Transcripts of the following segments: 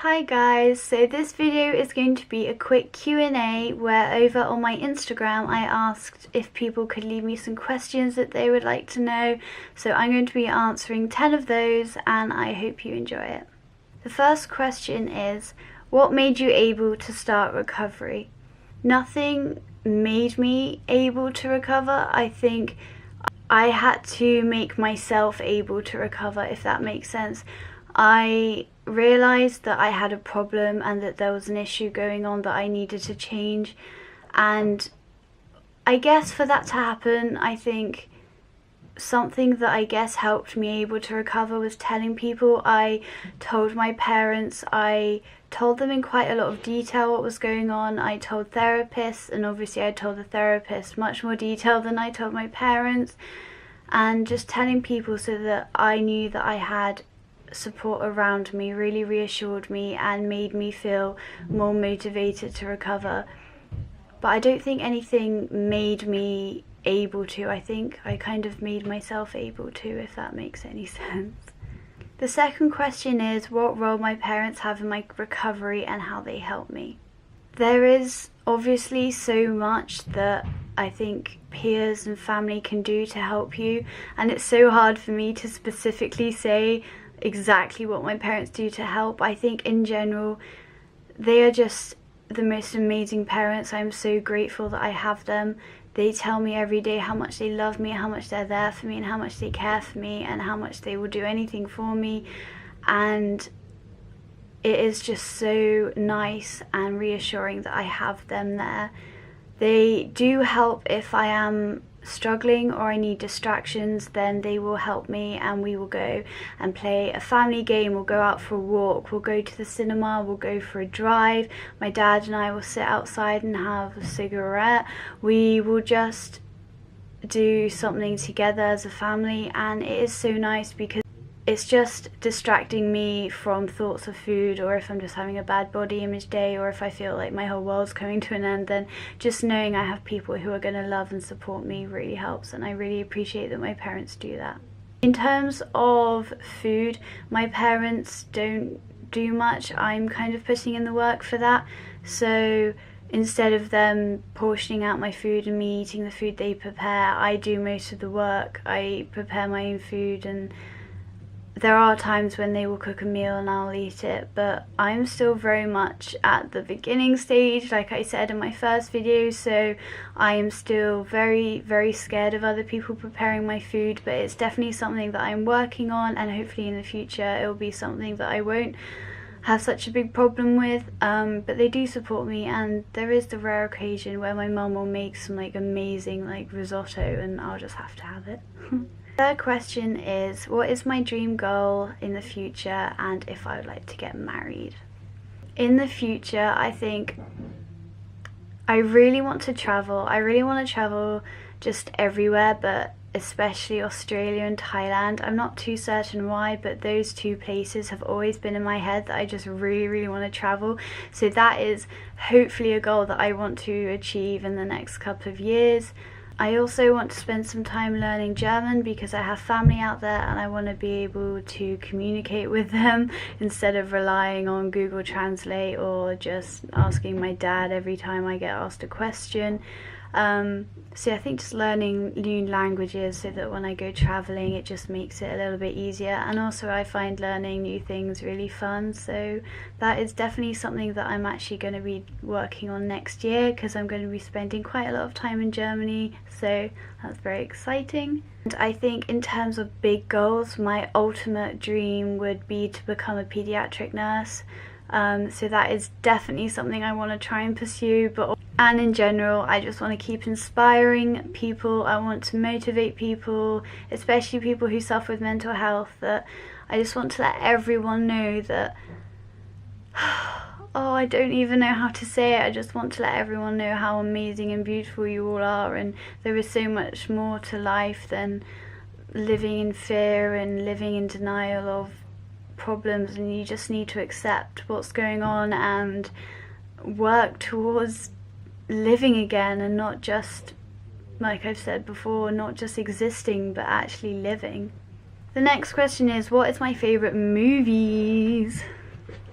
Hi guys, so this video is going to be a quick Q&A where over on my Instagram I asked if people could leave me some questions that they would like to know. So I'm going to be answering 10 of those and I hope you enjoy it. The first question is, what made you able to start recovery? Nothing made me able to recover. I think I had to make myself able to recover, if that makes sense. I realised that I had a problem and that there was an issue going on that I needed to change, and I guess for that to happen, I think something that I guess helped me able to recover was telling people. I told my parents, I told them in quite a lot of detail what was going on. I told therapists, and obviously I told the therapist much more detail than I told my parents, and just telling people so that I knew that I had support around me really reassured me and made me feel more motivated to recover. But I don't think anything made me able to. I think I kind of made myself able to, if that makes any sense. The second question is what role my parents have in my recovery and how they help me. There is obviously so much that I think peers and family can do to help you, and it's so hard for me to specifically say exactly what my parents do to help. I think in general they are just the most amazing parents. I'm so grateful that I have them. They tell me every day how much they love me, how much they're there for me, and how much they care for me, and how much they will do anything for me, and it is just so nice and reassuring that I have them there. They do help if I am struggling or I need distractions. Then they will help me and we will go and play a family game, we'll go out for a walk, we'll go to the cinema, we'll go for a drive. My dad and I will sit outside and have a cigarette. We will just do something together as a family, and it is so nice because it's just distracting me from thoughts of food, or if I'm just having a bad body image day, or if I feel like my whole world's coming to an end, then just knowing I have people who are going to love and support me really helps, and I really appreciate that my parents do that. In terms of food, my parents don't do much. I'm kind of putting in the work for that, so instead of them portioning out my food and me eating the food they prepare, I do most of the work. I prepare my own food, and there are times when they will cook a meal and I'll eat it, but I'm still very much at the beginning stage, like I said in my first video, so I am still very, very scared of other people preparing my food, but it's definitely something that I'm working on, and hopefully in the future it will be something that I won't have such a big problem with. But they do support me, and there is the rare occasion where my mum will make some amazing risotto and I'll just have to have it. Third question is, what is my dream goal in the future and if I would like to get married? In the future, I think I really want to travel. I really want to travel just everywhere, but especially Australia and Thailand. I'm not too certain why, but those two places have always been in my head that I just really, really want to travel. So that is hopefully a goal that I want to achieve in the next couple of years. I also want to spend some time learning German because I have family out there and I want to be able to communicate with them instead of relying on Google Translate or just asking my dad every time I get asked a question. So I think just learning new languages so that when I go traveling it just makes it a little bit easier, and also I find learning new things really fun, so that is definitely something that I'm actually going to be working on next year because I'm going to be spending quite a lot of time in Germany, so that's very exciting. And I think in terms of big goals, my ultimate dream would be to become a pediatric nurse. So that is definitely something I want to try and pursue, and in general I just want to keep inspiring people. I want to motivate people, especially people who suffer with mental health, that I just want to let everyone know that oh, I don't even know how to say it. I just want to let everyone know how amazing and beautiful you all are, and there is so much more to life than living in fear and living in denial of problems, and you just need to accept what's going on and work towards living again, and not just, like I've said before, not just existing but actually living. The next question is, what is my favourite movies?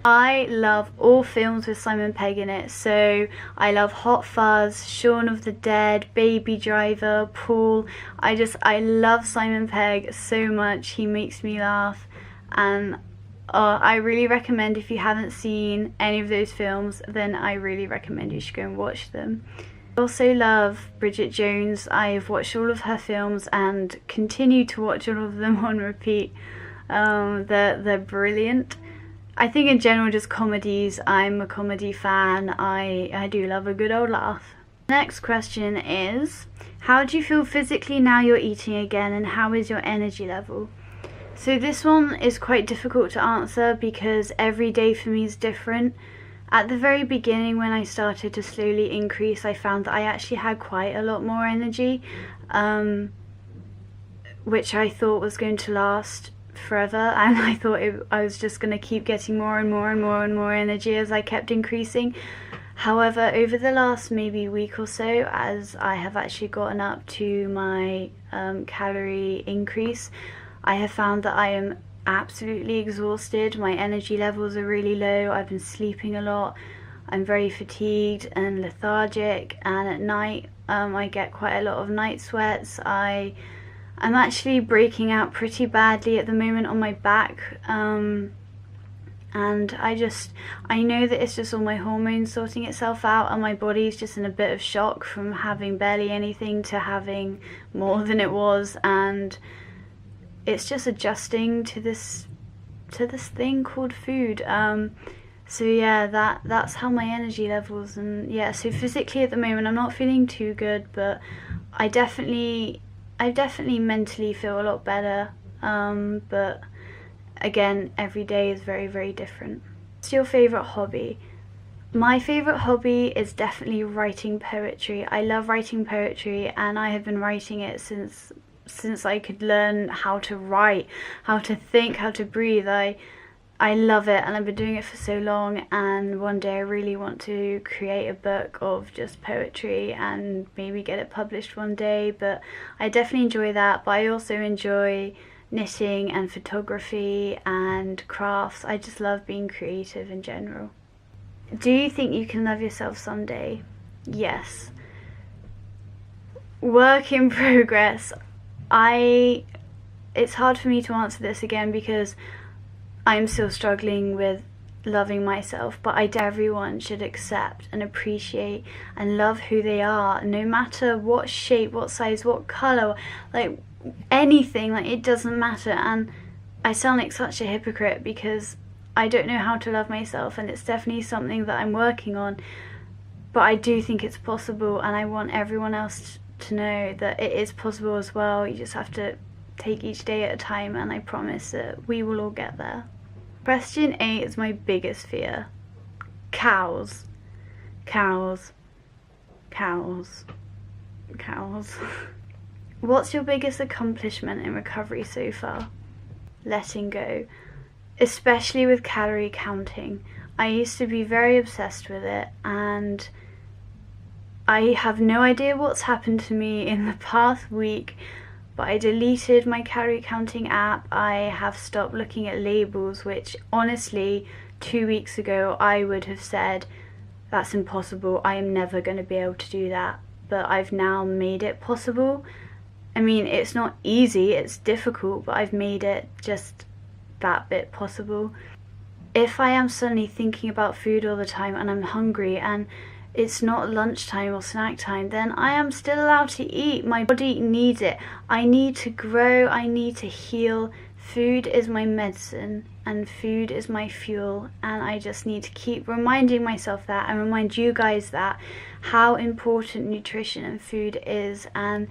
I love all films with Simon Pegg in it, so I love Hot Fuzz, Shaun of the Dead, Baby Driver, Paul. I love Simon Pegg so much. He makes me laugh, and I really recommend, if you haven't seen any of those films, then I really recommend you should go and watch them. I also love Bridget Jones. I've watched all of her films and continue to watch all of them on repeat. They're brilliant. I think in general, just comedies, I'm a comedy fan. I do love a good old laugh. Next question is, how do you feel physically now you're eating again, and how is your energy level? So this one is quite difficult to answer because every day for me is different. At the very beginning, when I started to slowly increase, I found that I actually had quite a lot more energy, which I thought was going to last forever, and I thought I was just going to keep getting more and more and more and more energy as I kept increasing. However, over the last maybe week or so, as I have actually gotten up to my calorie increase, I have found that I am absolutely exhausted. My energy levels are really low. I've been sleeping a lot. I'm very fatigued and lethargic, and at night I get quite a lot of night sweats. I'm actually breaking out pretty badly at the moment on my back, and I know that it's just all my hormones sorting itself out, and my body's just in a bit of shock from having barely anything to having more than it was, and it's just adjusting to this thing called food. So yeah, that's how my energy levels, and yeah, so physically at the moment I'm not feeling too good, but I definitely mentally feel a lot better, but again, every day is very, very different. What's your favourite hobby? My favourite hobby is definitely writing poetry. I love writing poetry, and I have been writing it since I could learn how to write, how to think, how to breathe. I love it, and I've been doing it for so long, and one day I really want to create a book of just poetry and maybe get it published one day. But I definitely enjoy that, but I also enjoy knitting and photography and crafts. I just love being creative in general. Do you think you can love yourself someday? Yes. Work in progress. It's hard for me to answer this again because I'm still struggling with loving myself, but everyone should accept and appreciate and love who they are, no matter what shape, what size, what colour, like anything, like it doesn't matter. And I sound like such a hypocrite because I don't know how to love myself, and it's definitely something that I'm working on, but I do think it's possible, and I want everyone else to know that it is possible as well. You just have to take each day at a time, and I promise that we will all get there. Question 8 is my biggest fear. Cows. Cows. Cows. Cows. What's your biggest accomplishment in recovery so far? Letting go. Especially with calorie counting. I used to be very obsessed with it, and I have no idea what's happened to me in the past week, but I deleted my calorie counting app. I have stopped looking at labels, which honestly 2 weeks ago I would have said that's impossible, I am never going to be able to do that, but I've now made it possible. I mean, it's not easy, it's difficult, but I've made it just that bit possible. If I am suddenly thinking about food all the time and I'm hungry and it's not lunchtime or snack time, then I am still allowed to eat. My body needs it. I need to grow, I need to heal. Food is my medicine and food is my fuel, and I just need to keep reminding myself that and remind you guys that how important nutrition and food is, and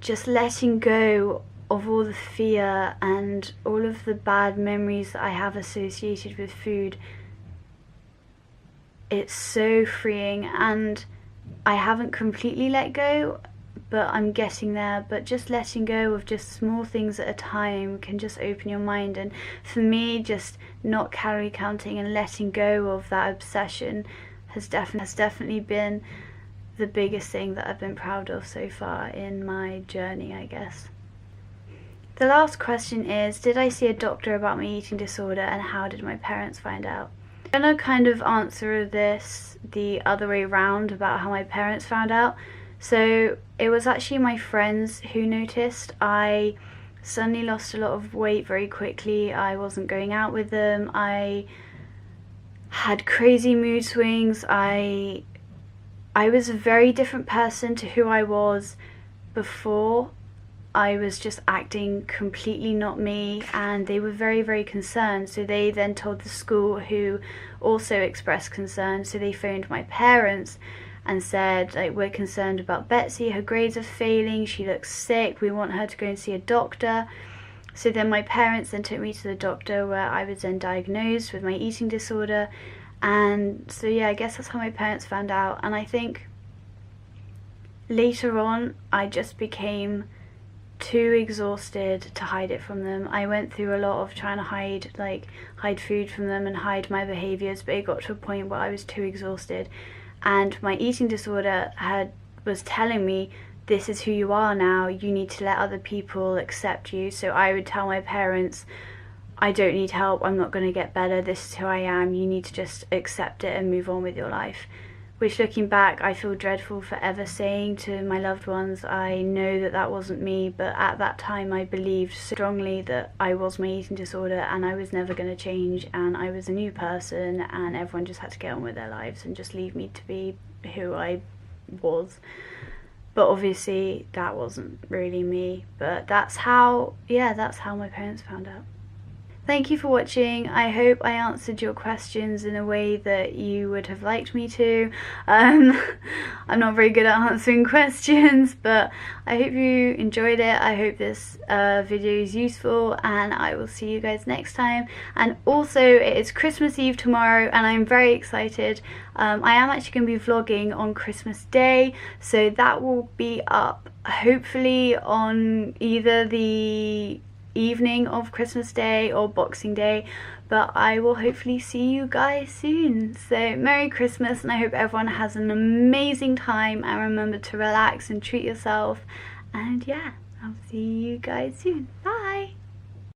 just letting go of all the fear and all of the bad memories that I have associated with food. It's so freeing, and I haven't completely let go, but I'm getting there. But just letting go of just small things at a time can just open your mind, and for me, just not calorie counting and letting go of that obsession has definitely been the biggest thing that I've been proud of so far in my journey, I guess. The last question is, did I see a doctor about my eating disorder and how did my parents find out? I'm gonna kind of answer this the other way around about how my parents found out. So it was actually my friends who noticed. I suddenly lost a lot of weight very quickly. I wasn't going out with them. I had crazy mood swings. I was a very different person to who I was before. I was just acting completely not me, and they were very, very concerned. So they then told the school, who also expressed concern. So they phoned my parents and said, like, we're concerned about Betsy, her grades are failing, she looks sick, we want her to go and see a doctor. So then my parents then took me to the doctor, where I was then diagnosed with my eating disorder. And so yeah, I guess that's how my parents found out. And I think later on I just became too exhausted to hide it from them. I went through a lot of trying to hide food from them and hide my behaviours, but it got to a point where I was too exhausted, and my eating disorder was telling me, this is who you are now, you need to let other people accept you. So I would tell my parents, I don't need help, I'm not going to get better, this is who I am, you need to just accept it and move on with your life. Which, looking back, I feel dreadful for ever saying to my loved ones. I know that that wasn't me, but at that time I believed strongly that I was my eating disorder and I was never going to change, and I was a new person and everyone just had to get on with their lives and just leave me to be who I was. But obviously that wasn't really me, but that's how my parents found out. Thank you for watching. I hope I answered your questions in a way that you would have liked me to. I'm not very good at answering questions, but I hope you enjoyed it. I hope this video is useful, and I will see you guys next time. And also, it is Christmas Eve tomorrow and I'm very excited. I am actually going to be vlogging on Christmas Day, so that will be up hopefully on either the evening of Christmas Day or Boxing Day, but I will hopefully see you guys soon. So Merry Christmas, and I hope everyone has an amazing time, and remember to relax and treat yourself, and yeah, I'll see you guys soon. Bye.